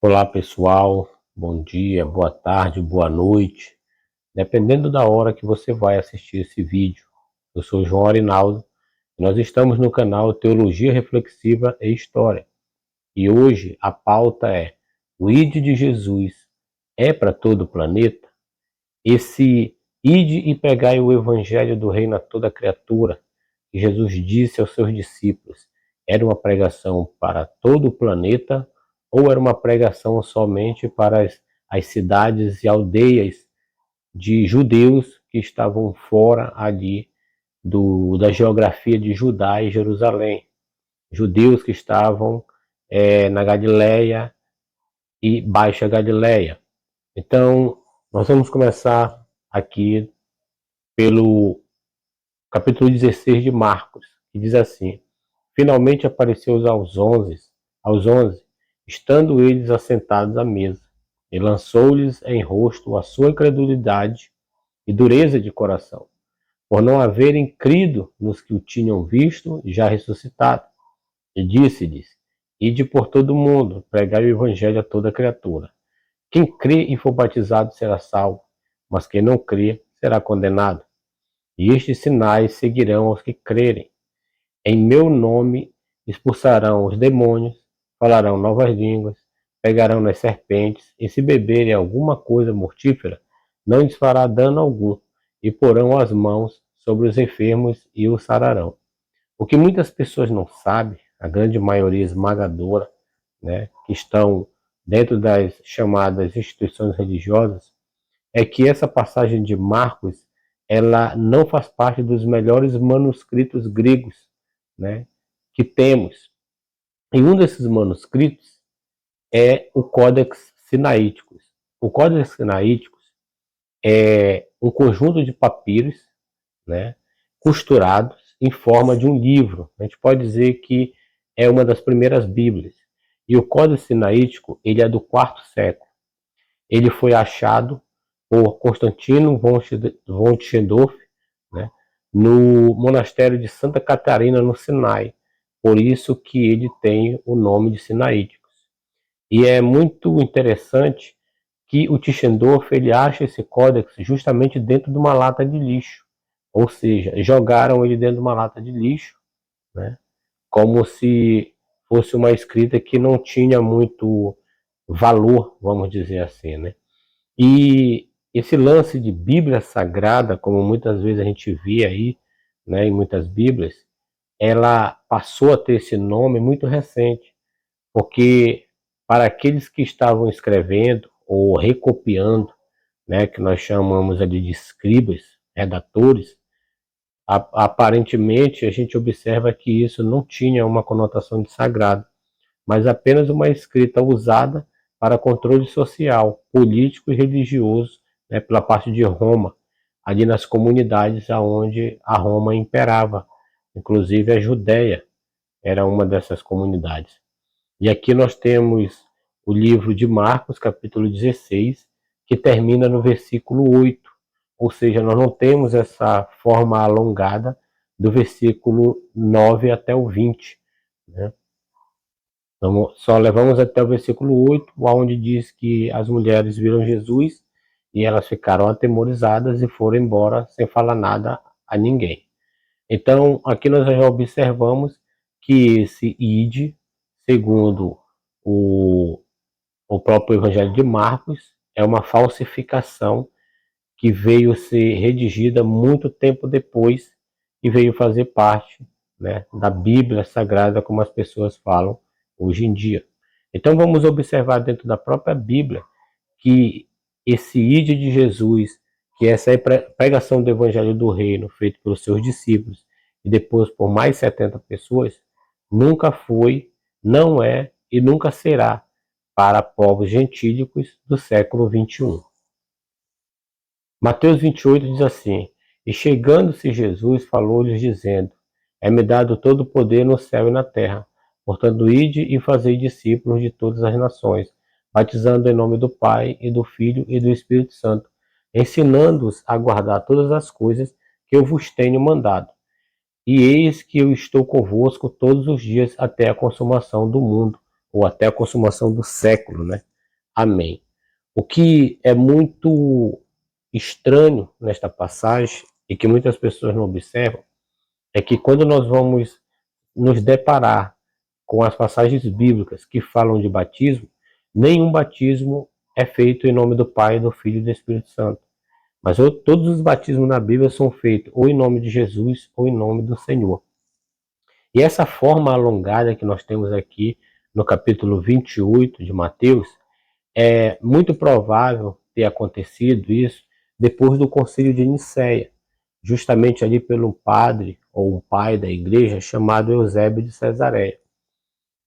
Olá pessoal, bom dia, boa tarde, boa noite, dependendo da hora que você vai assistir esse vídeo. Eu sou João Arinaldo e nós estamos no canal Teologia Reflexiva e História. E hoje a pauta é: o Ide de Jesus é para todo o planeta? Esse Ide e pregai o Evangelho do Reino a toda criatura, que Jesus disse aos seus discípulos, era uma pregação para todo o planeta ou era uma pregação somente para as cidades e aldeias de judeus que estavam fora ali da geografia de Judá e Jerusalém? Judeus que estavam na Galileia e Baixa Galileia. Então, nós vamos começar aqui pelo capítulo 16 de Marcos, que diz assim: finalmente apareceu aos onze, estando eles assentados à mesa, e lançou-lhes em rosto a sua incredulidade e dureza de coração, por não haverem crido nos que o tinham visto já ressuscitado. E disse-lhes: ide por todo o mundo, pregai o evangelho a toda criatura. Quem crê e for batizado será salvo, mas quem não crê será condenado. E estes sinais seguirão aos que crerem. Em meu nome expulsarão os demônios, falarão novas línguas, pegarão nas serpentes, e se beberem alguma coisa mortífera, não lhes fará dano algum, e porão as mãos sobre os enfermos e os sararão. O que muitas pessoas não sabem, a grande maioria esmagadora, né, que estão dentro das chamadas instituições religiosas, é que essa passagem de Marcos, ela não faz parte dos melhores manuscritos gregos, né, que temos. E um desses manuscritos é o Codex Sinaíticos. O Codex Sinaíticos é um conjunto de papiros, né, costurados em forma de um livro. A gente pode dizer que é uma das primeiras Bíblias. E o Codex Sinaítico, ele é do quarto século. Ele foi achado por Constantino von Schindorf, né, no monastério de Santa Catarina, no Sinai. Por isso que ele tem o nome de Sinaíticos. E é muito interessante que o Tischendorf ele acha esse códex justamente dentro de uma lata de lixo. Ou seja, jogaram ele dentro de uma lata de lixo, né, como se fosse uma escrita que não tinha muito valor, vamos dizer assim, né? E esse lance de Bíblia Sagrada, como muitas vezes a gente vê aí, né, em muitas Bíblias, ela passou a ter esse nome muito recente, porque para aqueles que estavam escrevendo ou recopiando, né, que nós chamamos ali de escribas, redatores, aparentemente a gente observa que isso não tinha uma conotação de sagrado, mas apenas uma escrita usada para controle social, político e religioso, né, pela parte de Roma, ali nas comunidades onde a Roma imperava, inclusive a Judéia era uma dessas comunidades. E aqui nós temos o livro de Marcos, capítulo 16, que termina no versículo 8, ou seja, nós não temos essa forma alongada do versículo 9 até o 20, né? Então, só levamos até o versículo 8, onde diz que as mulheres viram Jesus e elas ficaram atemorizadas e foram embora sem falar nada a ninguém. Então, aqui nós já observamos que esse ide, segundo o próprio Evangelho de Marcos, é uma falsificação que veio ser redigida muito tempo depois e veio fazer parte, né, da Bíblia Sagrada, como as pessoas falam hoje em dia. Então vamos observar dentro da própria Bíblia que esse ide de Jesus, que essa é a pregação do Evangelho do Reino, feito pelos seus discípulos, e depois por mais 70 pessoas, nunca foi, não é e nunca será para povos gentílicos do século 21. Mateus 28 diz assim: e chegando-se Jesus, falou-lhes dizendo: é-me dado todo o poder no céu e na terra. Portanto, ide e fazei discípulos de todas as nações, batizando em nome do Pai, e do Filho, e do Espírito Santo, ensinando-os a guardar todas as coisas que eu vos tenho mandado. E eis que eu estou convosco todos os dias até a consumação do mundo, ou até a consumação do século, né? Amém. O que é muito estranho nesta passagem e que muitas pessoas não observam é que quando nós vamos nos deparar com as passagens bíblicas que falam de batismo, nenhum batismo é feito em nome do Pai, do Filho e do Espírito Santo. Mas todos os batismos na Bíblia são feitos ou em nome de Jesus ou em nome do Senhor. E essa forma alongada que nós temos aqui no capítulo 28 de Mateus, é muito provável ter acontecido isso depois do Concílio de Nicéia, justamente ali pelo padre ou um pai da igreja chamado Eusébio de Cesareia.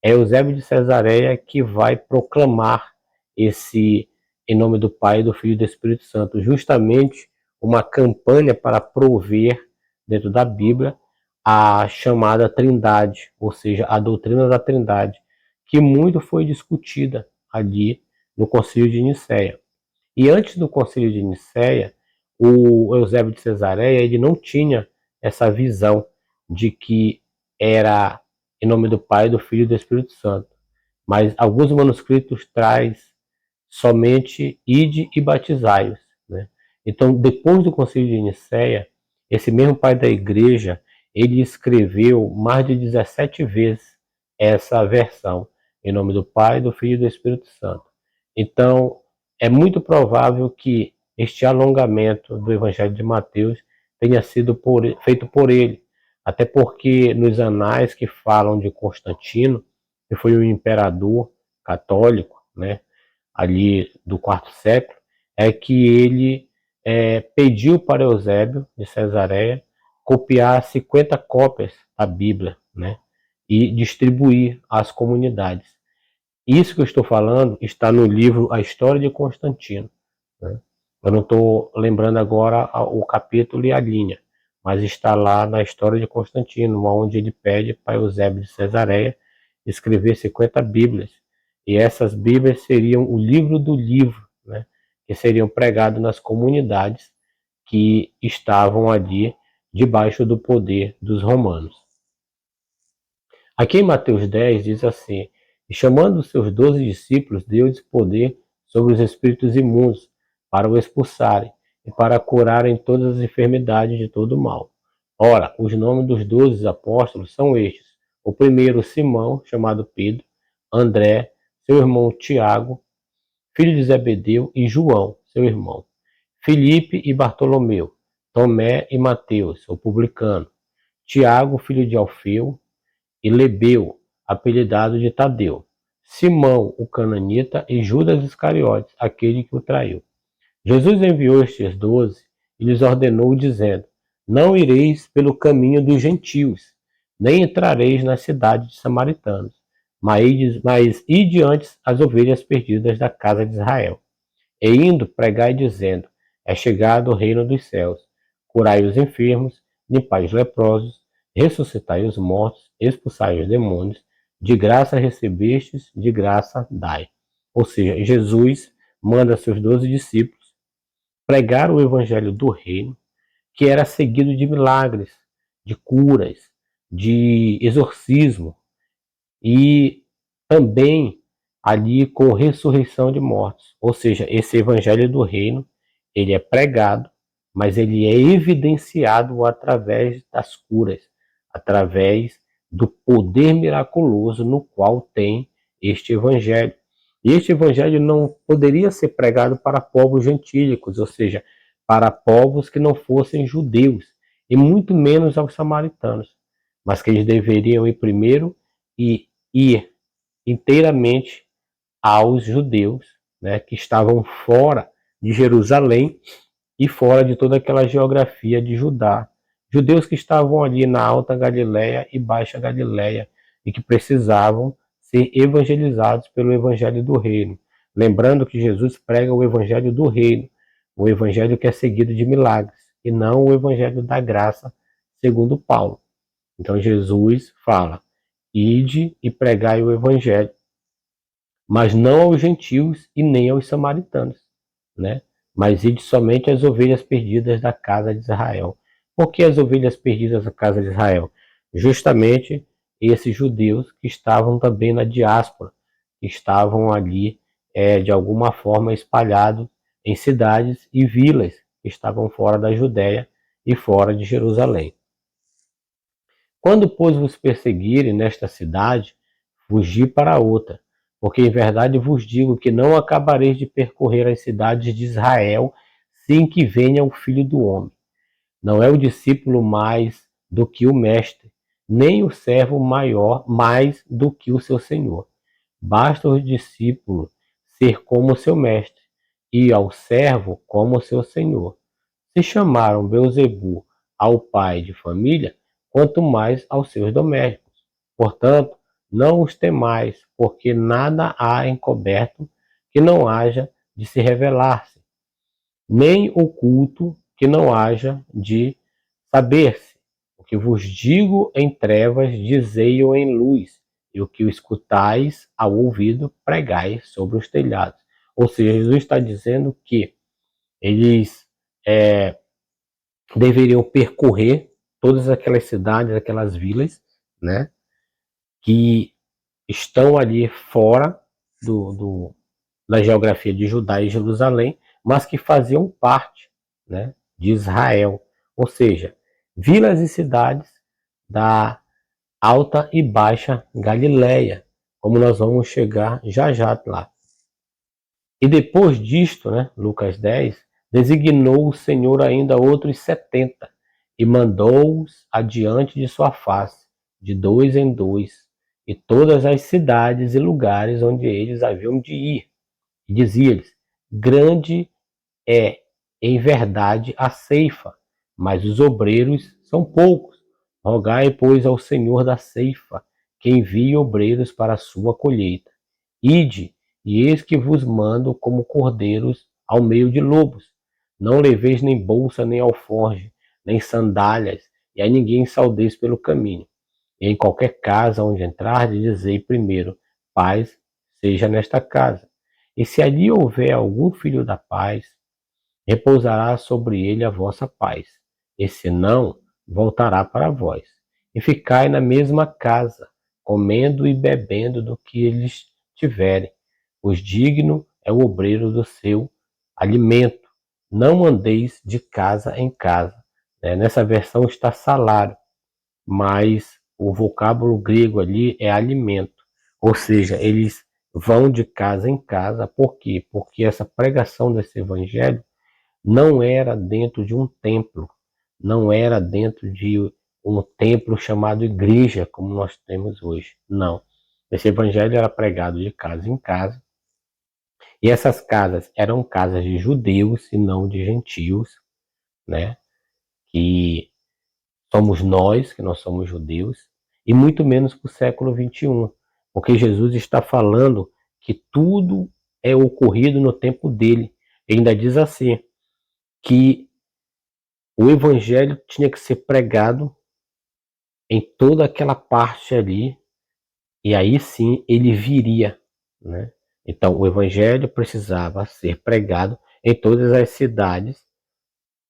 É Eusébio de Cesareia que vai proclamar esse em nome do Pai, do Filho e do Espírito Santo, justamente uma campanha para prover dentro da Bíblia a chamada Trindade, ou seja, a doutrina da Trindade, que muito foi discutida ali no Concílio de Nicéia. E antes do Concílio de Nicéia, o Eusébio de Cesareia ele não tinha essa visão de que era em nome do Pai, do Filho e do Espírito Santo. Mas alguns manuscritos traz somente ide e batizai-os, né? Então, depois do Concílio de Nicéia, esse mesmo pai da igreja, ele escreveu mais de 17 vezes essa versão, em nome do Pai, do Filho e do Espírito Santo. Então, é muito provável que este alongamento do Evangelho de Mateus tenha sido feito por ele, até porque nos anais que falam de Constantino, que foi um imperador católico, né, ali do quarto século, é que ele pediu para Eusébio de Cesareia copiar 50 cópias da Bíblia, né, e distribuir às comunidades. Isso que eu estou falando está no livro A História de Constantino, né? Eu não estou lembrando agora o capítulo e a linha, mas está lá na História de Constantino, onde ele pede para Eusébio de Cesareia escrever 50 Bíblias. E essas Bíblias seriam o livro do livro, né? Que seriam pregados nas comunidades que estavam ali debaixo do poder dos romanos. Aqui em Mateus 10 diz assim: E chamando os seus 12 discípulos, deu-lhes poder sobre os espíritos imundos, para o expulsarem, e para curarem todas as enfermidades de todo o mal. Ora, os nomes dos 12 apóstolos são estes: o primeiro, Simão, chamado Pedro; André, seu irmão Tiago, filho de Zebedeu; e João, seu irmão; Filipe e Bartolomeu; Tomé e Mateus, o publicano; Tiago, filho de Alfeu, e Lebeu, apelidado de Tadeu; Simão, o cananita; e Judas Iscariotes, aquele que o traiu. Jesus enviou estes 12 e lhes ordenou, dizendo: Não ireis pelo caminho dos gentios, nem entrareis na cidade de samaritanos, mas ide antes as ovelhas perdidas da casa de Israel. E indo, pregai dizendo: É chegado o reino dos céus. Curai os enfermos, limpai os leprosos, ressuscitai os mortos, expulsai os demônios. De graça recebestes, de graça dai. Ou seja, Jesus manda seus 12 discípulos pregar o evangelho do reino, que era seguido de milagres, de curas, de exorcismo e também ali com ressurreição de mortos. Ou seja, esse evangelho do reino, ele é pregado, mas ele é evidenciado através das curas, através do poder miraculoso no qual tem este evangelho. E este evangelho não poderia ser pregado para povos gentílicos, ou seja, para povos que não fossem judeus, e muito menos aos samaritanos, mas que eles deveriam ir primeiro e ir inteiramente aos judeus, né, que estavam fora de Jerusalém e fora de toda aquela geografia de Judá. Judeus que estavam ali na Alta Galileia e Baixa Galileia e que precisavam ser evangelizados pelo Evangelho do Reino. Lembrando que Jesus prega o Evangelho do Reino, o Evangelho que é seguido de milagres, e não o Evangelho da graça, segundo Paulo. Então Jesus fala: Ide e pregai o Evangelho, mas não aos gentios e nem aos samaritanos, né? Mas ide somente às ovelhas perdidas da casa de Israel. Por que as ovelhas perdidas da casa de Israel? Justamente esses judeus que estavam também na diáspora, que estavam ali de alguma forma espalhados em cidades e vilas que estavam fora da Judéia e fora de Jerusalém. Quando, pois, vos perseguirem nesta cidade, fugi para outra, porque em verdade vos digo que não acabareis de percorrer as cidades de Israel, sem que venha o Filho do Homem. Não é o discípulo mais do que o mestre, nem o servo maior mais do que o seu senhor. Basta o discípulo ser como o seu mestre, e ao servo como o seu senhor. Se chamaram Beelzebu ao pai de família, quanto mais aos seus domésticos. Portanto, não os temais, porque nada há encoberto que não haja de se revelar-se, nem oculto que não haja de saber-se. O que vos digo em trevas, dizei-o em luz, e o que escutais ao ouvido, pregai sobre os telhados. Ou seja, Jesus está dizendo que eles deveriam percorrer todas aquelas cidades, aquelas vilas, né, que estão ali fora da geografia de Judá e Jerusalém, mas que faziam parte, né, de Israel. Ou seja, vilas e cidades da Alta e Baixa Galileia, como nós vamos chegar já já lá. E depois disto, né, Lucas 10, designou o Senhor ainda outros 70 e mandou-os adiante de sua face, de dois em dois, e todas as cidades e lugares onde eles haviam de ir. E dizia-lhes: grande é, em verdade, a ceifa, mas os obreiros são poucos. Rogai, pois, ao Senhor da ceifa, que envie obreiros para a sua colheita. Ide, e eis que vos mando como cordeiros ao meio de lobos. Não leveis nem bolsa, nem alforje, nem sandálias, e a ninguém saudeis pelo caminho. E em qualquer casa onde entrardes, dizei primeiro: paz seja nesta casa. E se ali houver algum filho da paz, repousará sobre ele a vossa paz. E se não, voltará para vós. E ficai na mesma casa, comendo e bebendo do que eles tiverem, pois digno é o obreiro do seu alimento. Não andeis de casa em casa. Nessa versão está salário, mas o vocábulo grego ali é alimento. Ou seja, eles vão de casa em casa. Por quê? Porque essa pregação desse evangelho não era dentro de um templo, não era dentro de um templo chamado igreja, como nós temos hoje. Não. Esse evangelho era pregado de casa em casa, e essas casas eram casas de judeus e não de gentios, né? Que somos nós, que nós somos judeus, e muito menos para o século XXI, porque Jesus está falando que tudo é ocorrido no tempo dele. Ele ainda diz assim, que o evangelho tinha que ser pregado em toda aquela parte ali, e aí sim ele viria, né? Então o evangelho precisava ser pregado em todas as cidades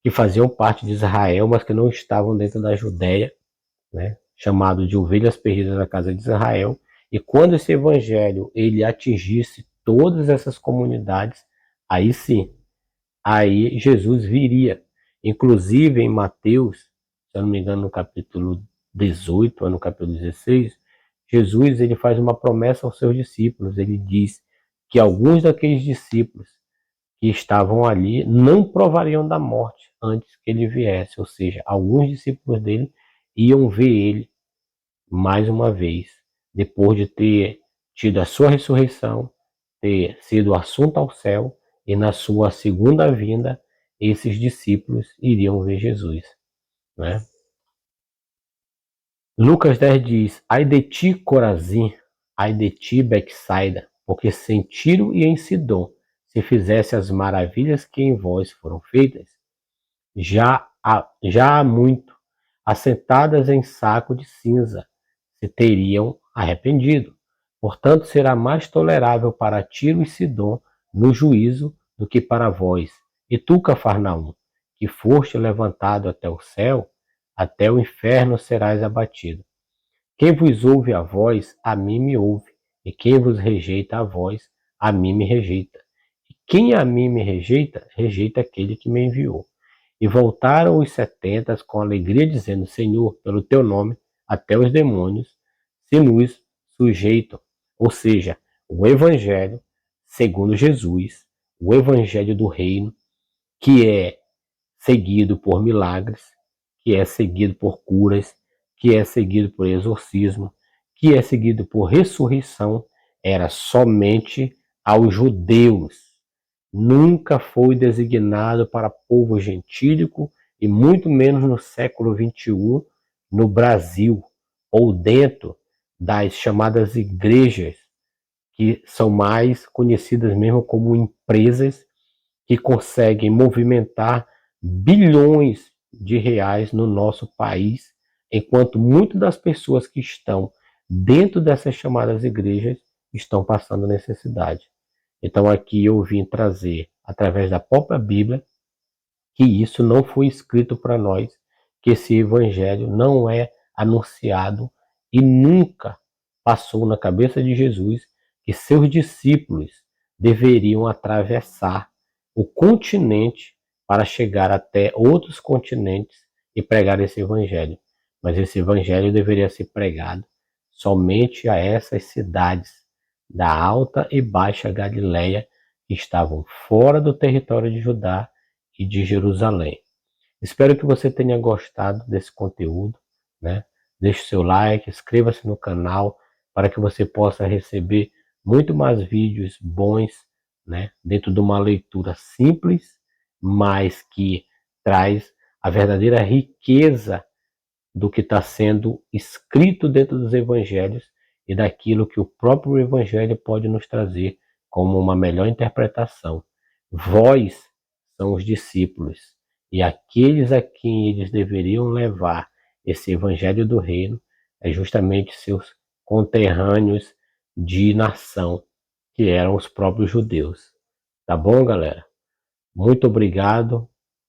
que faziam parte de Israel, mas que não estavam dentro da Judéia, né? Chamado de ovelhas perdidas da casa de Israel. E quando esse evangelho ele atingisse todas essas comunidades, aí sim, aí Jesus viria. Inclusive em Mateus, se eu não me engano, no capítulo 18 ou no capítulo 16, Jesus ele faz uma promessa aos seus discípulos. Ele diz que alguns daqueles discípulos que estavam ali não provariam da morte antes que ele viesse. Ou seja, alguns discípulos dele iam ver ele mais uma vez, depois de ter tido a sua ressurreição, ter sido assunto ao céu, e na sua segunda vinda, esses discípulos iriam ver Jesus, né? Lucas 10 diz: ai de ti, Corazim, ai de ti, Betsaida, porque se em Tiro e em Sidom se fizesse as maravilhas que em vós foram feitas, já há muito, assentadas em saco de cinza, se teriam arrependido. Portanto, será mais tolerável para Tiro e Sidom no juízo do que para vós. E tu, Cafarnaum, que foste levantado até o céu, até o inferno serás abatido. Quem vos ouve a vós, a mim me ouve, e quem vos rejeita a vós, a mim me rejeita. Quem a mim me rejeita, rejeita aquele que me enviou. E voltaram os 70 com alegria, dizendo: Senhor, pelo teu nome, até os demônios se nos sujeitam. Ou seja, o Evangelho, segundo Jesus, o Evangelho do Reino, que é seguido por milagres, que é seguido por curas, que é seguido por exorcismo, que é seguido por ressurreição, era somente aos judeus. Nunca foi designado para povo gentílico e muito menos no século XXI no Brasil ou dentro das chamadas igrejas, que são mais conhecidas mesmo como empresas que conseguem movimentar bilhões de reais no nosso país, enquanto muitas das pessoas que estão dentro dessas chamadas igrejas estão passando necessidade. Então aqui eu vim trazer, através da própria Bíblia, que isso não foi escrito para nós, que esse evangelho não é anunciado e nunca passou na cabeça de Jesus que seus discípulos deveriam atravessar o continente para chegar até outros continentes e pregar esse evangelho. Mas esse evangelho deveria ser pregado somente a essas cidades da Alta e Baixa Galileia que estavam fora do território de Judá e de Jerusalém. Espero que você tenha gostado desse conteúdo, né? Deixe seu like, inscreva-se no canal para que você possa receber muito mais vídeos bons, né? Dentro de uma leitura simples, mas que traz a verdadeira riqueza do que está sendo escrito dentro dos evangelhos e daquilo que o próprio evangelho pode nos trazer como uma melhor interpretação. Vós são os discípulos e aqueles a quem eles deveriam levar esse evangelho do reino é justamente seus conterrâneos de nação, que eram os próprios judeus. Tá bom, galera? Muito obrigado